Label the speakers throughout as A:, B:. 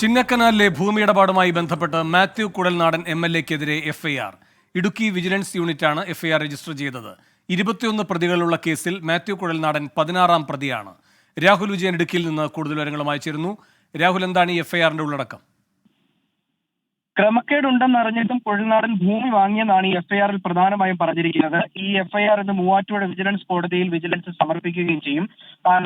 A: ചിന്നക്കനാലിലെ ഭൂമിയിടപാടുമായി ബന്ധപ്പെട്ട് Mathew Kuzhalnadan MLA-ക്കെതിരെ FIR. Idukki vigilance യൂണിറ്റാണ് FIR register ചെയ്തത്. 21 പ്രതികളുള്ള കേസിൽ മാത്യു കുഴൽനാടൻ 16ാം പ്രതിയാണ്. രാഹുൽ വിജയൻ ഇടുക്കിയിൽ നിന്ന് കൂടുതൽ വിവരങ്ങളുമായി ചേരുന്നു. രാഹുൽ, എന്താണ് ഈ FIR-ന്റെ ഉള്ളടക്കം?
B: ക്രമക്കേടുണ്ടെന്നറിഞ്ഞിട്ടും കുഴൽനാടൻ ഭൂമി വാങ്ങിയെന്നാണ് ഈ FIR-ൽ പ്രധാനമായും പറഞ്ഞിരിക്കുന്നത്. ഈ FIR ഇന്ന് മൂവാറ്റുപുഴ വിജിലൻസ് കോടതിയിൽ വിജിലൻസ് സമർപ്പിക്കുകയും ചെയ്യും.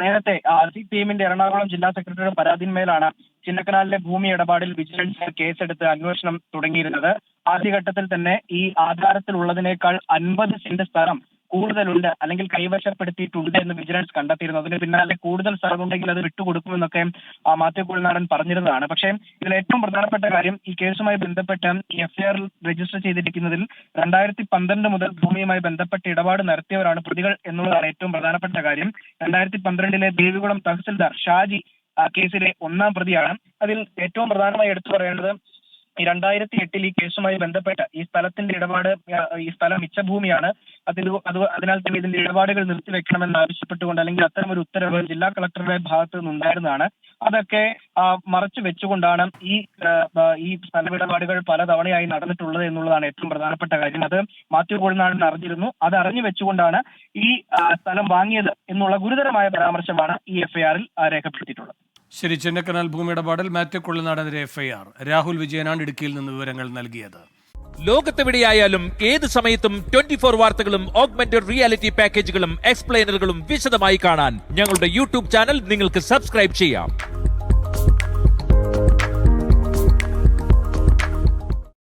B: നേരത്തെ CPM-ന്റെ എറണാകുളം ജില്ലാ സെക്രട്ടറിയുടെ പരാതിന്മേലാണ് ചിന്നക്കനാലിലെ ഭൂമി ഇടപാടിൽ വിജിലൻസ് കേസെടുത്ത് അന്വേഷണം തുടങ്ങിയിരുന്നത്. ആദ്യഘട്ടത്തിൽ തന്നെ ഈ ആധാരത്തിലുള്ളതിനേക്കാൾ 50 സെന്റ് സ്ഥലം കൂടുതലുണ്ട് അല്ലെങ്കിൽ കൈവശപ്പെടുത്തിയിട്ടുണ്ട് എന്ന് വിജിലൻസ് കണ്ടെത്തിയിരുന്നു. അതിന് പിന്നാലെ കൂടുതൽ സ്ഥലമുണ്ടെങ്കിൽ അത് വിട്ടുകൊടുക്കുമെന്നൊക്കെ മാത്യു കുഴൽനാടൻ പറഞ്ഞിരുന്നതാണ്. പക്ഷേ ഇതിൽ ഏറ്റവും പ്രധാനപ്പെട്ട കാര്യം, ഈ കേസുമായി ബന്ധപ്പെട്ട് ഈ FIR രജിസ്റ്റർ ചെയ്തിരിക്കുന്നതിൽ 2012 മുതൽ ഭൂമിയുമായി ബന്ധപ്പെട്ട ഇടപാട് നടത്തിയവരാണ് പ്രതികൾ എന്നുള്ളതാണ് ഏറ്റവും പ്രധാനപ്പെട്ട കാര്യം. 2012-ലെ ദേവികുളം തഹസിൽദാർ ഷാജി കേസിലെ 1ാം പ്രതിയാണ്. അതിൽ ഏറ്റവും പ്രധാനമായി എടുത്തു പറയേണ്ടത്, ഈ 2008-ൽ ഈ കേസുമായി ബന്ധപ്പെട്ട് ഈ സ്ഥലത്തിന്റെ ഇടപാട്, ഈ സ്ഥലം മിച്ചഭൂമിയാണ്, അതിനാൽ തന്നെ ഇതിന്റെ ഇടപാടുകൾ നിർത്തിവെക്കണമെന്ന് ആവശ്യപ്പെട്ടുകൊണ്ട് അല്ലെങ്കിൽ അത്തരം ഒരു ഉത്തരവ് ജില്ലാ കളക്ടറുടെ ഭാഗത്ത് നിന്നുണ്ടായിരുന്നതാണ്. അതൊക്കെ മറച്ചു വെച്ചുകൊണ്ടാണ് ഈ സ്ഥലമിടപാടുകൾ പലതവണയായി നടന്നിട്ടുള്ളത് എന്നുള്ളതാണ് ഏറ്റവും പ്രധാനപ്പെട്ട കാര്യം. അത് മാത്യു കുഴൽനാടൻ അറിഞ്ഞിരുന്നു. അത് അറിഞ്ഞു വെച്ചുകൊണ്ടാണ് ഈ സ്ഥലം വാങ്ങിയത് എന്നുള്ള ഗുരുതരമായ പരാമർശമാണ് ഈ FIR-ൽ രേഖപ്പെടുത്തിയിട്ടുള്ളത്.
A: ശരി, ചിന്നക്കനാൽ ഭൂമിയിടപാടിൽ മാത്യു കുഴൽനാടനെതിരെ FIR. രാഹുൽ വിജയനാണ് ഇടുക്കിയിൽ നിന്ന് വിവരങ്ങൾ നൽകിയത്.
C: ലോകത്തെവിടെയായാലും ഏത് സമയത്തും 24 വാർത്തകളും ഓഗ്മെന്റഡ് റിയാലിറ്റി പാക്കേജുകളും എക്സ്പ്ലെയിനറുകളും വിശദമായി കാണാൻ ഞങ്ങളുടെ YouTube ചാനൽ നിങ്ങൾക്ക് സബ്സ്ക്രൈബ് ചെയ്യാം.